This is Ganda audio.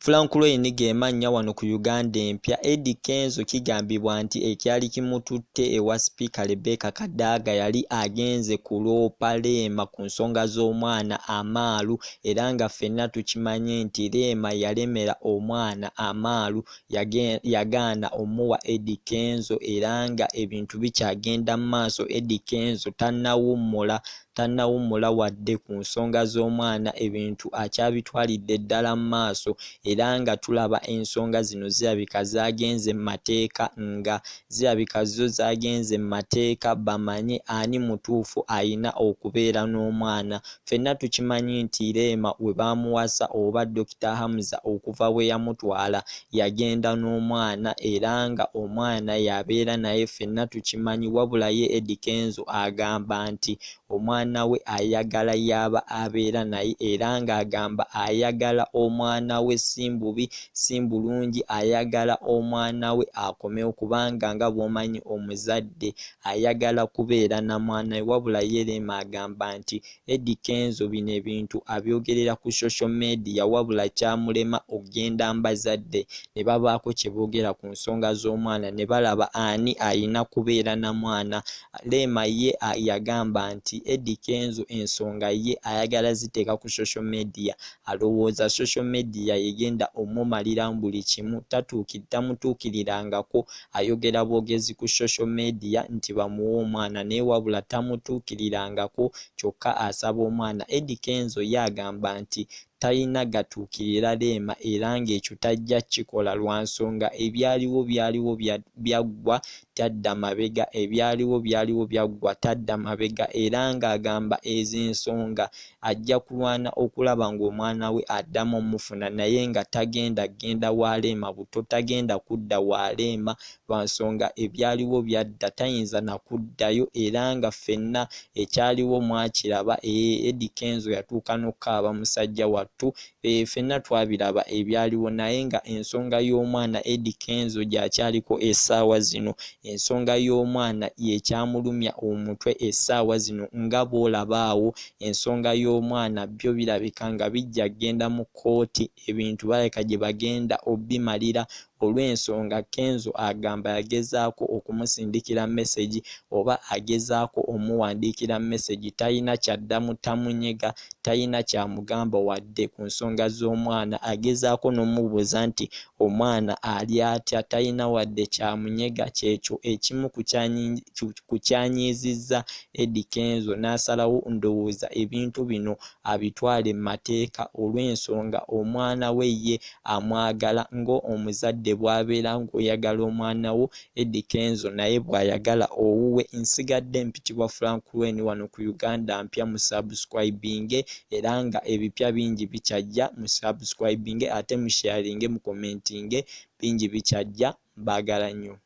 Frank Lwine gemannya wano ku Uganda empya. Eddie Kenzo kigambibwa nti ekyali kimututte ewa Sipiika Rebecca Kadaga yali agenze kuloopa Leema ku nsonga z'omwana Amaalu, era nga ffenna tukimanye nti Leema yalemera omwana Amaalu yagaana omuwa Eddie Kenzo, era nga ebintu bikyagenda mu maaso. Eddie Kenzo tannawummula wadde ku nsonga z'omwana, ebintu akyabitwalidde ddala mu maaso, era nga tulaba ensonga zino zirabika zagenze mu mateeka, nga zirabika zo zagenze mu mateeka bamanye ani mutuufu ayina okubeera n'omwana. Ffenna tukimanyi nti Leema we baamuwasa oba Dr. Hamza okuva we yamutwala yagenda n'omwana, era nga omwana yabeera naye, ffenna tukimanyi, wabula ye Eddie Kenzo agamba nti omwana we ayagala yaba abeera naye, era ng'agamba ayagala omwana we si mbubi si bulungi, ayagala omwana we akomewo, kubanga nga bw'omanyi omuzadde ayagala kubeera na mwana we. Wabula ye Leema agamba nti Eddie Kenzo bino ebintu abyogerera ku social media, wabula kyamulema okugenda mbazadde ne babaako kye boogera ku nsonga z'omwana, ne balaba ani ayina kubeera na mwana. Leema ye yagamba nti Eddie Kenzo ensonga ye ayagala ziteeka ku social media, alowooza social media yegenda omumaliramu buli kimu, tamutuukirirangako, ayogera bwogezi ku social media nti bamuwe omwana, naye wabula tamutuukirirangako, kyokka asaba omwana. Eddie Kenzo yagamba nti talina gatuukirira Leema, era ng'ekyo tajja kikola lwa nsonga byaliwo byaggwa tadda mabega, byaliwo byaggwa tadda mabega, era ng'agamba ez'ensonga ajja kulwana okulaba ng'omwana we addamu omufuna, naye nga tagenda genda wa Leema buto, tagenda kudda wa Leema lwa nsonga ebyaliwo byadda, tayinza na kuddayo, era nga ffenna ekyaliwo mwakiraba. Eddie Kenzo yatuuka n'okukaaba musajja wattu, ffenna twabiraba ebyaliwo, naye nga ensonga y'omwana Eddie Kenzo gy'akyaliko essaawa zino, ensonga y'omwana yekyamulumya omutwe essaawa zino, nga bw'olaba awo ensonga y'omwana byo birabika nga bijja genda mu kkooti, ebintu baleka gye bagenda obimalira. Olw'ensonga Kenzo agamba yagezaako okumusindikira message oba agezaako omuwandiikira message, talina kyaddamu, tamunyega, talina kyamugamba wadde ku nsonga z'omwana. Agezaako n'omubuuza nti omwana ali atya, talina wadde kyamunyega. Kyekyo ekimu ku kyanyiizizza Eddie Kenzo, n'asalawo ndowooza ebintu bino abitwale mu mateeka, olw'ensonga omwana we ye amwagala ng'omuzadde bw'abeera ng'oyagala omwana wo. Eddie Kenzo naye bw'ayagala owuwe. Nsigadde mpitibwa Frank Lwine wano ku Uganda mpya, mu subscribinge, era nga ebipya bingi bikyajja, mu subscribinge ate mu sharinge, mu commentinge, bingi bikyajja. Mbaagala nnyo.